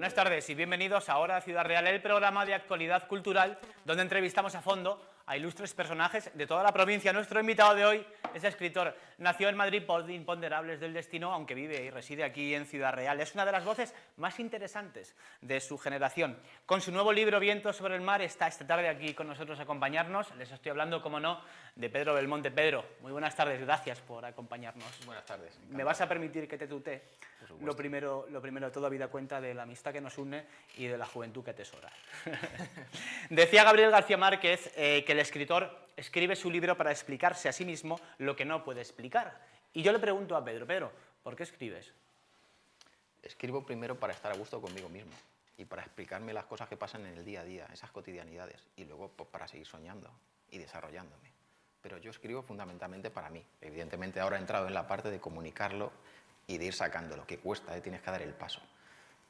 Buenas tardes y bienvenidos ahora a Ciudad Real, el programa de actualidad cultural donde entrevistamos a fondo a ilustres personajes de toda la provincia. Nuestro invitado de hoy es escritor. Nació en Madrid por imponderables del destino, aunque vive y reside aquí en Ciudad Real. Es una de las voces más interesantes de su generación. Con su nuevo libro Viento sobre el mar está esta tarde aquí con nosotros a acompañarnos. Les estoy hablando, como no, de Pedro Belmonte. Pedro, muy buenas tardes, gracias por acompañarnos. Buenas tardes. Encantado. ¿Me vas a permitir que te tutee? Lo primero de todo, habida cuenta de la amistad que nos une y de la juventud que atesora. Decía Gabriel García Márquez que el escritor escribe su libro para explicarse a sí mismo lo que no puede explicar. Y yo le pregunto a Pedro, ¿por qué escribes? Escribo primero para estar a gusto conmigo mismo y para explicarme las cosas que pasan en el día a día, esas cotidianidades, y luego pues, para seguir soñando y desarrollándome. Pero yo escribo fundamentalmente para mí. Evidentemente ahora he entrado en la parte de comunicarlo y de ir sacándolo, que cuesta, tienes que dar el paso,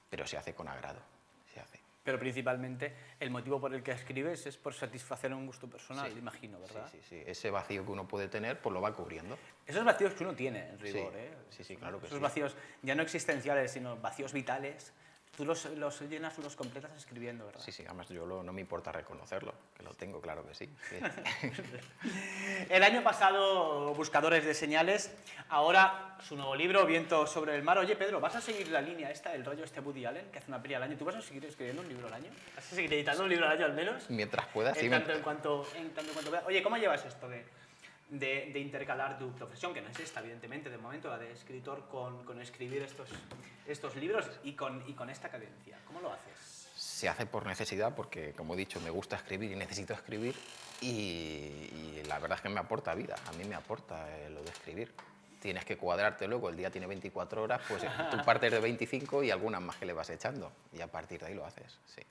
pero se hace con agrado, se hace. Pero principalmente el motivo por el que escribes es por satisfacer un gusto personal, Sí, imagino, ¿verdad? Sí. Ese vacío que uno puede tener, pues lo va cubriendo. Esos vacíos que uno tiene, en rigor, Sí, sí, claro que Esos sí. vacíos ya no existenciales, sino vacíos vitales, tú los llenas, los completas escribiendo, ¿verdad? Sí, además yo no me importa reconocerlo, que lo tengo, claro que sí. El año pasado, Buscadores de Señales, ahora su nuevo libro, Viento sobre el mar. Oye, Pedro, ¿vas a seguir la línea esta, el rollo este Woody Allen, que hace una peli al año? ¿Tú vas a seguir escribiendo un libro al año? ¿Vas a seguir editando un libro al año al menos? Mientras pueda, sí. En tanto en cuanto pueda. Oye, ¿cómo llevas esto de intercalar tu profesión, que no es esta, evidentemente, de momento, la de escritor, con escribir estos libros y con esta cadencia? ¿Cómo lo haces? Se hace por necesidad, porque, como he dicho, me gusta escribir y necesito escribir, y la verdad es que me aporta vida, a mí me aporta lo de escribir. Tienes que cuadrarte luego, el día tiene 24 horas, pues tú partes de 25 y algunas más que le vas echando, y a partir de ahí lo haces, sí.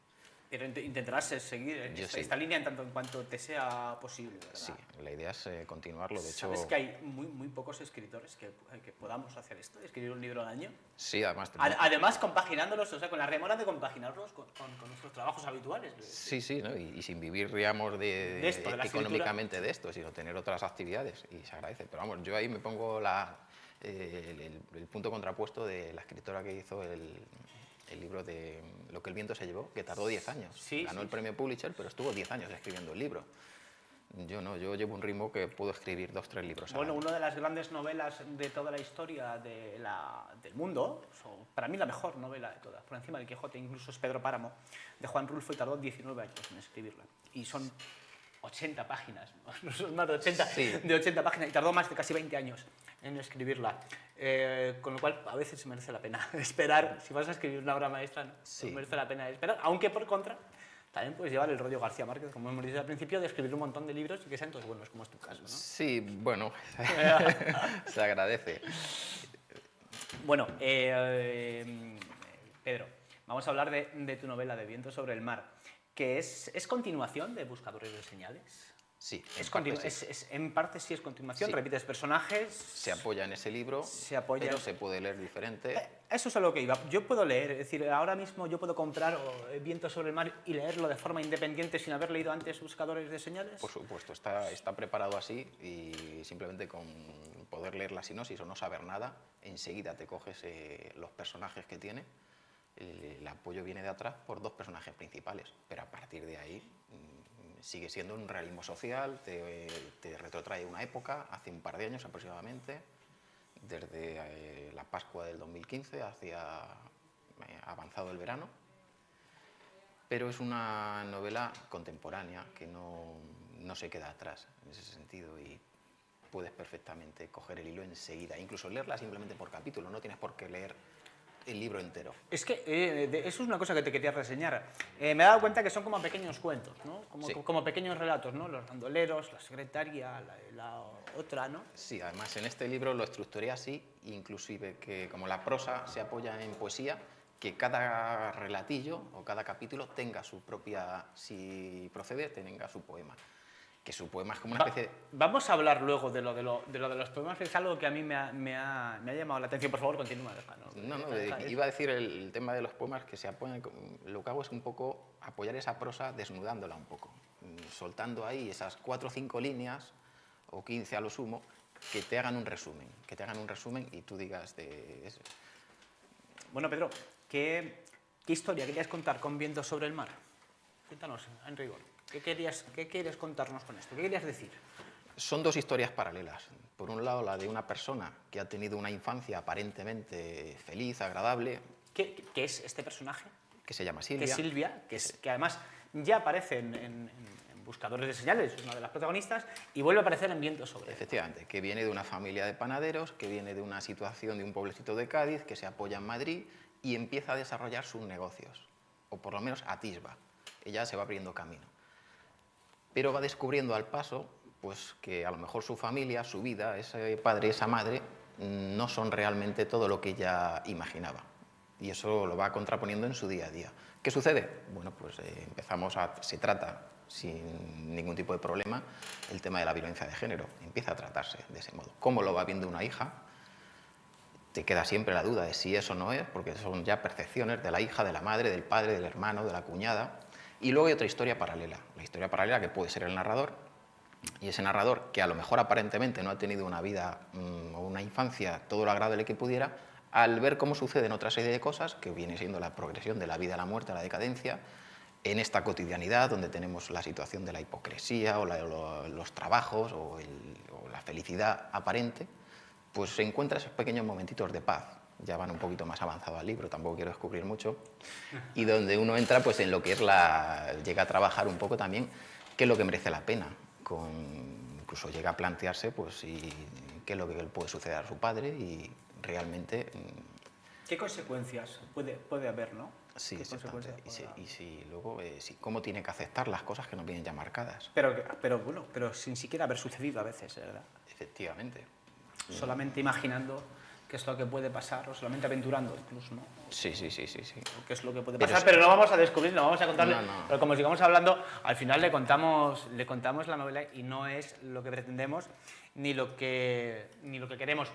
Pero intentarás seguir esta línea en tanto en cuanto te sea posible, ¿verdad? Sí, la idea es continuarlo, de hecho... ¿Sabes que hay muy pocos escritores que podamos hacer esto, escribir un libro al año? Sí, además... Además, compaginándolos, o sea, con la remora de compaginarlos con nuestros trabajos habituales. Sí, ¿no? Y sin vivir, digamos, de esto, de económicamente de esto, sino tener otras actividades, y se agradece. Pero vamos, yo ahí me pongo el punto contrapuesto de la escritora que hizo el libro de Lo que el viento se llevó, que tardó 10 años. Ganó el premio Pulitzer, pero estuvo 10 años escribiendo el libro. Yo no, yo llevo un ritmo que puedo escribir 2 o 3 libros al año. Una de las grandes novelas de toda la historia del mundo, para mí la mejor novela de todas, por encima del Quijote, incluso es Pedro Páramo, de Juan Rulfo, y tardó 19 años en escribirla. Y son 80 páginas, no son más de 80, sí. De 80 páginas, y tardó más de casi 20 años en escribirla. Con lo cual, a veces merece la pena esperar. Si vas a escribir una obra maestra, no, merece la pena esperar, aunque por contra, también puedes llevar el rollo García Márquez, como hemos dicho al principio, de escribir un montón de libros y que sean todos buenos, como es tu caso, ¿no? Sí, bueno, se agradece. Bueno, Pedro, vamos a hablar de tu novela de Viento sobre el mar, que es continuación de Buscadores de Señales. Sí, en parte sí es continuación, sí. Repites personajes. Se apoya en ese libro, pero se puede leer diferente. Eso es a lo que iba. Yo puedo leer, es decir, ahora mismo yo puedo comprar Viento sobre el mar y leerlo de forma independiente sin haber leído antes Buscadores de Señales. Por supuesto, está preparado así, y simplemente con poder leer la sinopsis o no saber nada, enseguida te coges los personajes que tiene. El apoyo viene de atrás por 2 personajes principales, pero a partir de ahí sigue siendo un realismo social, te retrotrae una época, hace un par de años aproximadamente, desde la Pascua del 2015 hacia avanzado el verano, pero es una novela contemporánea que no se queda atrás en ese sentido, y puedes perfectamente coger el hilo enseguida, incluso leerla simplemente por capítulo, no tienes por qué leer el libro entero. Es que eso es una cosa que te quería reseñar. Me he dado cuenta que son como pequeños cuentos, ¿no? Como pequeños relatos, ¿no? Los bandoleros, la secretaria, la otra, ¿no? Sí, además en este libro lo estructuré así, inclusive que como la prosa se apoya en poesía, que cada relatillo o cada capítulo tenga su propia, si procede, tenga su poema. Que su poema es como una especie de... Vamos a hablar luego de lo de los poemas, que es algo que a mí me ha llamado la atención. Por favor, continúa. Iba a decir el tema de los poemas, que se apoyan, lo que hago es un poco apoyar esa prosa desnudándola un poco, soltando ahí esas 4 o 5 líneas, o 15 a lo sumo, que te hagan un resumen, y tú digas de eso. Bueno, Pedro, ¿qué ¿Qué historia querías contar con Viento sobre el mar? Cuéntanos, en rigor. ¿Qué quieres contarnos con esto? ¿Qué querías decir? Son dos historias paralelas. Por un lado, la de una persona que ha tenido una infancia aparentemente feliz, agradable. ¿Qué es este personaje? Que se llama Que Silvia. es Silvia, que además ya aparece en Buscadores de Señales, es una de las protagonistas, y vuelve a aparecer en Viento sobre el mar. Efectivamente, que viene de una familia de panaderos, que viene de una situación de un pueblecito de Cádiz, que se apoya en Madrid y empieza a desarrollar sus negocios, o por lo menos atisba. Ella se va abriendo camino. Pero va descubriendo al paso pues, que a lo mejor su familia, su vida, ese padre, esa madre, no son realmente todo lo que ella imaginaba. Y eso lo va contraponiendo en su día a día. ¿Qué sucede? Bueno, pues se trata sin ningún tipo de problema el tema de la violencia de género. Empieza a tratarse de ese modo. ¿Cómo lo va viendo una hija? Te queda siempre la duda de si eso no es, porque son ya percepciones de la hija, de la madre, del padre, del hermano, de la cuñada. Y luego hay otra historia paralela. La historia paralela que puede ser el narrador, y ese narrador, que a lo mejor aparentemente no ha tenido una vida o una infancia todo lo agradable que pudiera, al ver cómo suceden otra serie de cosas, que viene siendo la progresión de la vida a la muerte, a la decadencia, en esta cotidianidad donde tenemos la situación de la hipocresía o los trabajos o la felicidad aparente, pues se encuentra esos pequeños momentitos de paz. Ya van un poquito más avanzado al libro, tampoco quiero descubrir mucho, y donde uno entra pues, en lo que es llega a trabajar un poco también qué es lo que merece la pena. Incluso llega a plantearse pues, qué es lo que puede suceder a su padre y realmente... ¿Qué consecuencias puede haber, no? Sí, exactamente. Luego, cómo tiene que aceptar las cosas que no vienen ya marcadas. Pero sin siquiera haber sucedido a veces, ¿verdad? Efectivamente. Solamente imaginando qué es lo que puede pasar, o solamente aventurando incluso, ¿no? Sí. Qué es lo que puede pasar, pero no vamos a descubrir, no vamos a contarle. No. Pero como sigamos hablando, al final le contamos la novela y no es lo que pretendemos ni lo que queremos.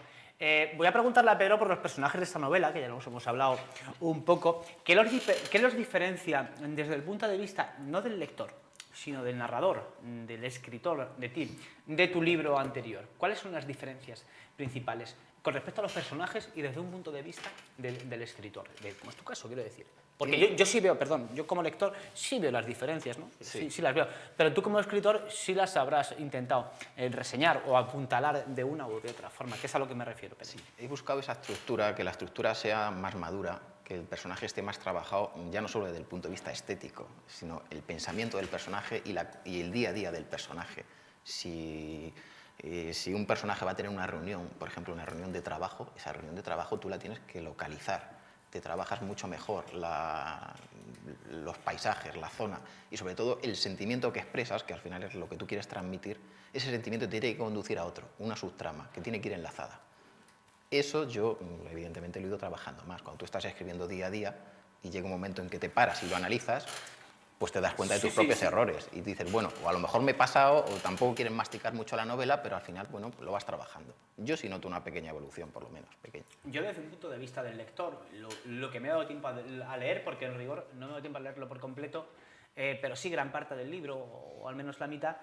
Voy a preguntarle a Pedro por los personajes de esta novela, que ya nos hemos hablado un poco. ¿Qué los diferencia desde el punto de vista, no del lector, sino del narrador, del escritor, de ti, de tu libro anterior? ¿Cuáles son las diferencias principales con respecto a los personajes y desde un punto de vista del escritor? Como es tu caso, quiero decir. Porque yo sí veo, yo como lector sí veo las diferencias, ¿no? Sí las veo. Pero tú como escritor sí las habrás intentado reseñar o apuntalar de una u de otra forma, que es a lo que me refiero. Pedro. Sí, he buscado esa estructura, que la estructura sea más madura, que el personaje esté más trabajado, ya no solo desde el punto de vista estético, sino el pensamiento del personaje y el día a día del personaje. Si un personaje va a tener una reunión, por ejemplo, una reunión de trabajo, esa reunión de trabajo tú la tienes que localizar. Te trabajas mucho mejor los paisajes, la zona y sobre todo el sentimiento que expresas, que al final es lo que tú quieres transmitir, ese sentimiento te tiene que conducir a otro, una subtrama, que tiene que ir enlazada. Eso yo, evidentemente, lo he ido trabajando más. Cuando tú estás escribiendo día a día y llega un momento en que te paras y lo analizas, pues te das cuenta de tus propios errores y dices, bueno, o a lo mejor me he pasado o tampoco quieres masticar mucho la novela, pero al final, bueno, lo vas trabajando. Yo sí noto una pequeña evolución, por lo menos, pequeña. Yo desde un punto de vista del lector, lo que me he dado tiempo a leer, porque en rigor no me he dado tiempo a leerlo por completo, pero sí gran parte del libro, o al menos la mitad,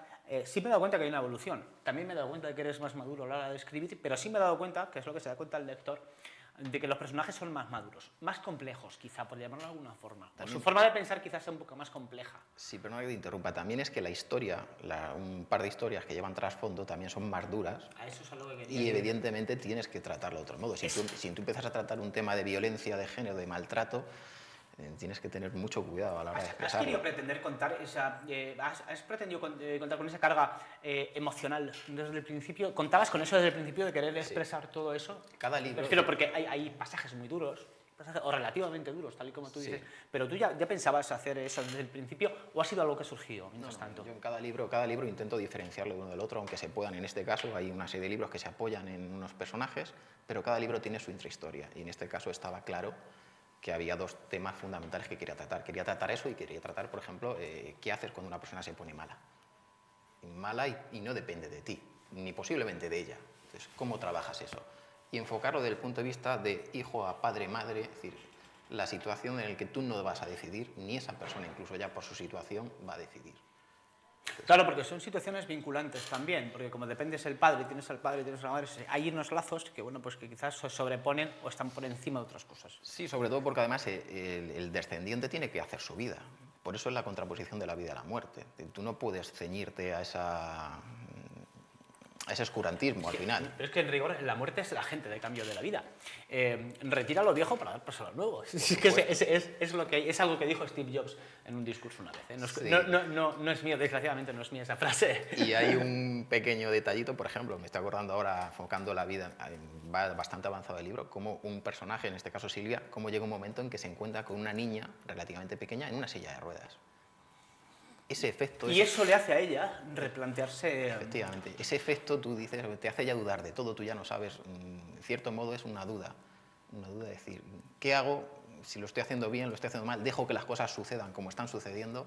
sí me he dado cuenta que hay una evolución. También me he dado cuenta de que eres más maduro a la hora de escribir, pero sí me he dado cuenta, que es lo que se da cuenta el lector, de que los personajes son más maduros, más complejos, quizá, por llamarlo de alguna forma. Por su forma de pensar quizás sea un poco más compleja. Sí, pero no hay que te interrumpa. También es que la historia, un par de historias que llevan trasfondo también son más duras. A eso es algo que quería y evidentemente tienes que tratarlo de otro modo. Si tú empiezas a tratar un tema de violencia de género, de maltrato, tienes que tener mucho cuidado a la hora de expresarlo. ¿Has querido pretender contar has pretendido contar con esa carga emocional desde el principio? ¿Contabas con eso desde el principio de querer expresar todo eso? Cada libro... Prefiero porque hay pasajes muy duros, o relativamente duros, tal y como tú dices, pero tú ya pensabas hacer eso desde el principio o ha sido algo que ha surgido mientras tanto? Yo en cada libro intento diferenciarlo de uno del otro, aunque se puedan. En este caso hay una serie de libros que se apoyan en unos personajes, pero cada libro tiene su intrahistoria y en este caso estaba claro que había dos temas fundamentales que quería tratar. Quería tratar eso y quería tratar, por ejemplo, qué haces cuando una persona se pone mala. Mala y no depende de ti, ni posiblemente de ella. Entonces, ¿cómo trabajas eso? Y enfocarlo desde el punto de vista de hijo a padre, madre, es decir, la situación en la que tú no vas a decidir, ni esa persona, incluso ya por su situación, va a decidir. Claro, porque son situaciones vinculantes también, porque como dependes del padre, tienes al padre, tienes a la madre, hay unos lazos que, bueno, pues que quizás se sobreponen o están por encima de otras cosas. Sí, sobre todo porque además el descendiente tiene que hacer su vida. Por eso es la contraposición de la vida a la muerte. Tú no puedes ceñirte a ese oscurantismo al final. Pero es que en rigor la muerte es el agente de cambio de la vida. Retira lo viejo para dar paso a lo nuevo. Es que es algo que dijo Steve Jobs en un discurso una vez. Sí. No es mío, desgraciadamente no es mía esa frase. Y hay un pequeño detallito, por ejemplo, me estoy acordando ahora, enfocando la vida, va bastante avanzado el libro, como un personaje, en este caso Silvia, cómo llega un momento en que se encuentra con una niña relativamente pequeña en una silla de ruedas. Ese efecto... Y eso le hace a ella replantearse... Efectivamente. Ese efecto, tú dices, te hace ya dudar de todo, tú ya no sabes. En cierto modo es una duda de decir, ¿qué hago? Si lo estoy haciendo bien, lo estoy haciendo mal, dejo que las cosas sucedan como están sucediendo,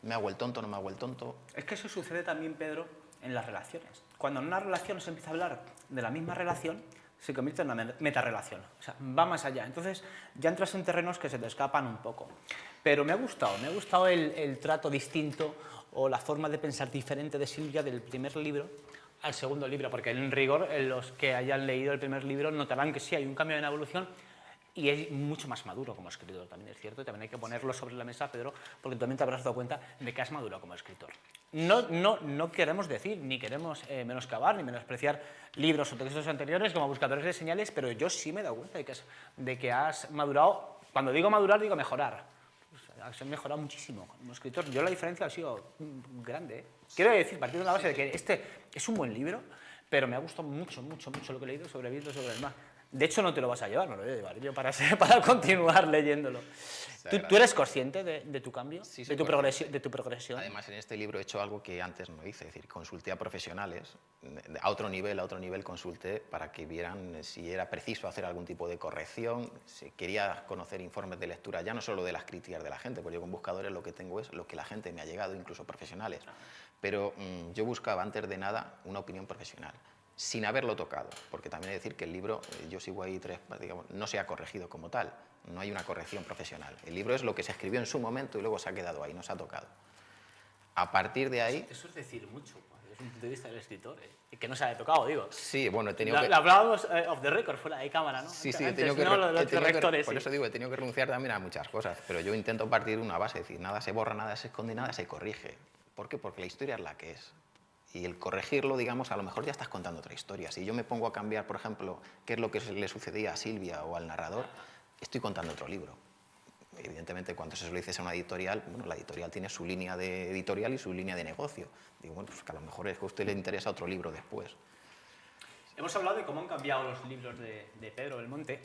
¿me hago el tonto, no me hago el tonto? Es que eso sucede también, Pedro, en las relaciones. Cuando en una relación se empieza a hablar de la misma relación, se convierte en una metarrelación, o sea, va más allá. Entonces ya entras en terrenos que se te escapan un poco. Pero me ha gustado el trato distinto o la forma de pensar diferente de Silvia del primer libro al segundo libro, porque en rigor los que hayan leído el primer libro notarán que sí hay un cambio en la evolución y es mucho más maduro como escritor, también es cierto, y también hay que ponerlo sobre la mesa, Pedro, porque también te habrás dado cuenta de que has madurado como escritor. No queremos decir, ni queremos menoscabar, ni menospreciar libros o textos anteriores como buscadores de señales, pero yo sí me he dado cuenta de que has madurado. Cuando digo madurar, digo mejorar. Has mejorado muchísimo como escritor. Yo la diferencia ha sido grande, ¿eh? Quiero decir, partiendo de la base de que este es un buen libro, pero me ha gustado mucho lo que he leído sobre Viento sobre el mar. De hecho, no te lo vas a llevar, me lo voy a llevar yo para continuar leyéndolo. ¿Tú eres consciente de tu cambio? Sí, de tu progresión? Además, en este libro he hecho algo que antes no hice, es decir, consulté a profesionales, a otro nivel consulté para que vieran si era preciso hacer algún tipo de corrección, si quería conocer informes de lectura, ya no solo de las críticas de la gente, porque yo con buscadores lo que tengo es lo que la gente me ha llegado, incluso profesionales, pero yo buscaba antes de nada una opinión profesional, sin haberlo tocado, porque también he de decir que el libro, yo sigo ahí digamos, no se ha corregido como tal, no hay una corrección profesional. El libro es lo que se escribió en su momento y luego se ha quedado ahí, no se ha tocado. A partir de ahí... Eso es decir mucho, desde un punto de vista del escritor, que no se ha tocado, digo. Sí, bueno, he tenido que... Lo hablábamos off the record, fuera de cámara, ¿no? Sí, Antes, he tenido que... ¿no? Los correctores, por eso digo, he tenido que renunciar también a muchas cosas, pero yo intento partir de una base, es decir, nada se borra, nada se esconde, nada se corrige. ¿Por qué? Porque la historia es la que es. Y el corregirlo, digamos, a lo mejor ya estás contando otra historia. Si yo me pongo a cambiar, por ejemplo, qué es lo que le sucedía a Silvia o al narrador, estoy contando otro libro. Evidentemente, cuando se lo dices a una editorial, bueno, la editorial tiene su línea de editorial y su línea de negocio. Digo, bueno, pues que a lo mejor es que a usted le interesa otro libro después. Hemos hablado de cómo han cambiado los libros de Pedro Belmonte,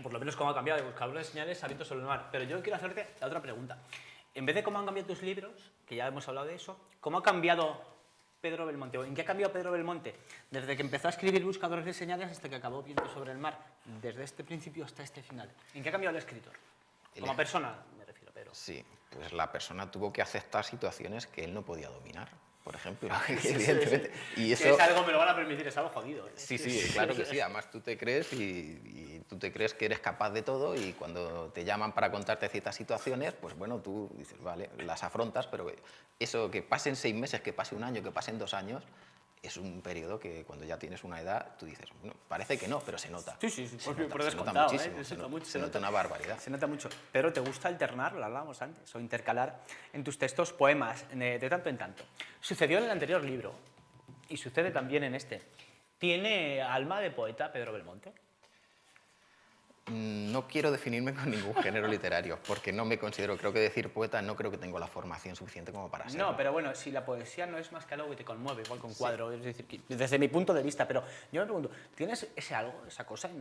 por lo menos cómo ha cambiado de Buscadores de señales a Viento sobre el mar. Pero yo quiero hacerte la otra pregunta. En vez de cómo han cambiado tus libros, que ya hemos hablado de eso, ¿cómo ha cambiado Pedro Belmonte? ¿En qué ha cambiado Pedro Belmonte? Desde que empezó a escribir Buscadores de señales hasta que acabó Viento sobre el mar, desde este principio hasta este final. ¿En qué ha cambiado el escritor? Como persona, me refiero, pero... Sí, pues la persona tuvo que aceptar situaciones que él no podía dominar, por ejemplo, evidentemente. Y eso... Es algo, me lo van a permitir, es algo jodido. Sí, claro que sí. Además, tú te crees y tú te crees que eres capaz de todo y cuando te llaman para contarte ciertas situaciones, pues bueno, tú dices, vale, las afrontas, pero eso que pasen 6 meses, que pase un año, que pasen 2 años, es un periodo que cuando ya tienes una edad, tú dices, bueno, parece que no, pero se nota. Sí, por se nota muchísimo, se nota una barbaridad. Se nota mucho. Pero ¿te gusta alternar, lo hablábamos antes, o intercalar en tus textos poemas de tanto en tanto? Sucedió en el anterior libro y sucede también en este. ¿Tiene alma de poeta Pedro Belmonte? No quiero definirme con ningún género literario, porque no me considero, creo que decir poeta, no creo que tengo la formación suficiente como para serlo. No, pero bueno, si la poesía no es más que algo que te conmueve, igual con cuadro, es decir, que desde mi punto de vista, pero yo me pregunto, ¿tienes ese algo, esa cosa en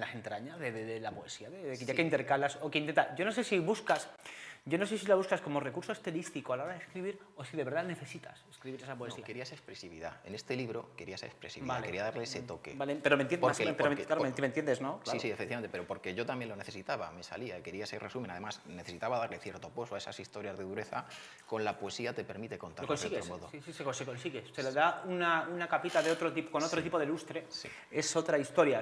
las entrañas de la poesía? Ya que intercalas o que intentas, yo no sé si la buscas como recurso estilístico a la hora de escribir o si de verdad necesitas escribir esa poesía. No, querías expresividad. En este libro querías expresividad, quería darle ese toque. Vale, pero me entiendes, ¿no? Claro. Sí, efectivamente, pero porque yo también lo necesitaba, me salía, quería ese resumen. Además, necesitaba darle cierto pozo a esas historias de dureza. Con la poesía te permite contarlo de otro modo. Sí, se consigue. Se le da una capita de otro tipo, con otro tipo de lustre. Sí. Es otra historia,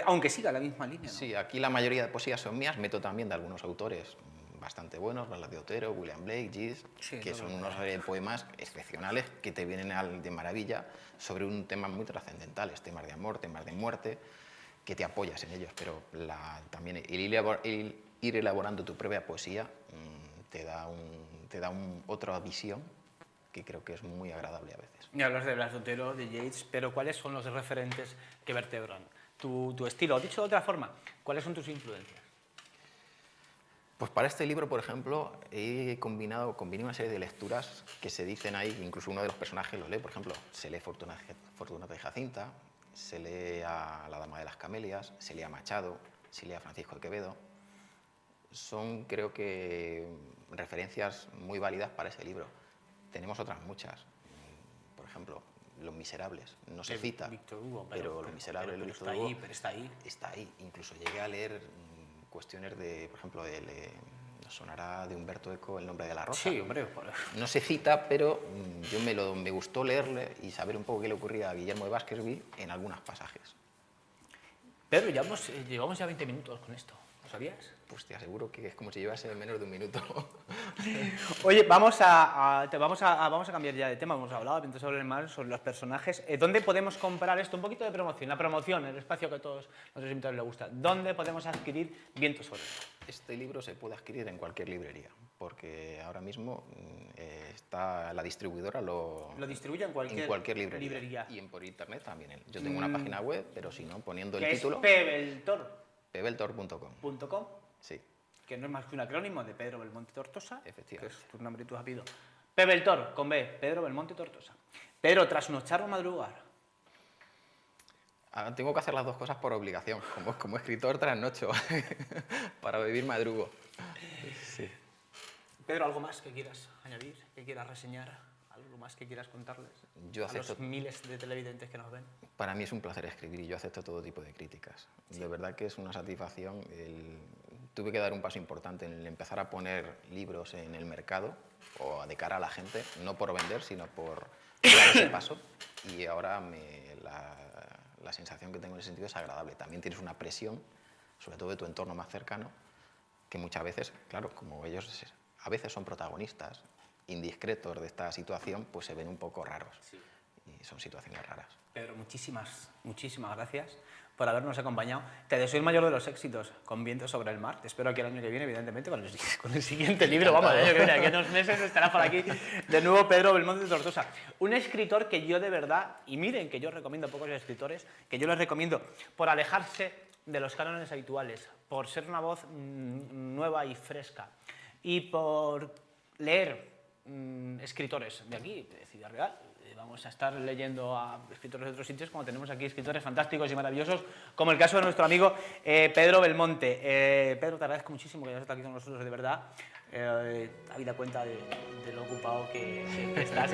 aunque siga la misma línea, ¿no? Sí, aquí la mayoría de poesías son mías, meto también de algunos autores bastante buenos, Blas de Otero, William Blake, Yeats, Sí, que no, son no, unos poemas excepcionales que te vienen de maravilla sobre un tema muy trascendentales, temas de amor, temas de muerte, que te apoyas en ellos, pero también el ir elaborando tu propia poesía te da otra visión que creo que es muy agradable a veces. Y hablas de Blas de Otero, de Yeats, pero ¿cuáles son los referentes que vertebran tu estilo? Dicho de otra forma, ¿cuáles son tus influencias? Pues para este libro, por ejemplo, combiné una serie de lecturas que se dicen ahí, incluso uno de los personajes lo lee, por ejemplo, se lee Fortunata y Jacinta, se lee a La Dama de las Camelias, se lee a Machado, se lee a Francisco de Quevedo. Son, creo que, referencias muy válidas para ese libro. Tenemos otras muchas, por ejemplo, Los Miserables, no se cita, Víctor Hugo, pero Los Miserables de Víctor Hugo está ahí. está ahí. Incluso llegué a leer cuestiones de, por ejemplo, nos sonará de Humberto Eco El nombre de la rosa. Sí, hombre. No se cita, pero me gustó leerle y saber un poco qué le ocurría a Guillermo de Baskerville en algunos pasajes. Pedro, llevamos ya 20 minutos con esto, ¿lo sabías? Pues te aseguro que es como si llevase menos de un minuto. Oye, vamos a cambiar ya de tema. Hemos hablado Vientos sobre el mar, sobre los personajes. ¿Dónde podemos comprar esto? Un poquito de promoción. La promoción, el espacio que a todos nuestros invitados les gusta. ¿Dónde podemos adquirir Vientos sobre el mar? Este libro se puede adquirir en cualquier librería, porque ahora mismo está la distribuidora Lo distribuye en cualquier librería. Y por internet también. Yo tengo una página web, pero si no, poniendo el ¿Qué título... es Pebeltor? Pebeltor.com. Sí. Que no es más que un acrónimo de Pedro Belmonte Tortosa, Efectivamente. que es tu nombre y tu apellido. Pebeltor, con B, Pedro Belmonte Tortosa. Pedro, trasnochar o madrugar. Tengo que hacer las dos cosas por obligación. Como escritor trasnocho. Para vivir madrugo. Sí. Pedro, ¿algo más que quieras añadir, que quieras reseñar? ¿Algo más que quieras contarles a los miles de televidentes que nos ven? Para mí es un placer escribir y yo acepto todo tipo de críticas. Sí. De verdad que es una satisfacción. Tuve que dar un paso importante en el empezar a poner libros en el mercado o de cara a la gente, no por vender, sino por dar ese paso. Y ahora la sensación que tengo en ese sentido es agradable. También tienes una presión, sobre todo de tu entorno más cercano, que muchas veces, claro, como ellos a veces son protagonistas indiscretos de esta situación, pues se ven un poco raros. Sí. Y son situaciones raras. Pedro, muchísimas gracias por habernos acompañado. Te deseo el mayor de los éxitos con Vientos sobre el mar. Te espero aquí el año que viene, evidentemente, con el siguiente libro. Vamos, el año que viene, aquí en unos meses estará por aquí de nuevo Pedro Belmonte Tortosa. Un escritor que yo de verdad, y miren que yo recomiendo a pocos escritores, que yo les recomiendo por alejarse de los cánones habituales, por ser una voz nueva y fresca, y por leer escritores de aquí, de Ciudad Real. Vamos a estar leyendo a escritores de otros sitios, como tenemos aquí escritores fantásticos y maravillosos, como el caso de nuestro amigo Pedro Belmonte. Pedro, te agradezco muchísimo que hayas estado aquí con nosotros, de verdad. Habida cuenta de lo ocupado que estás.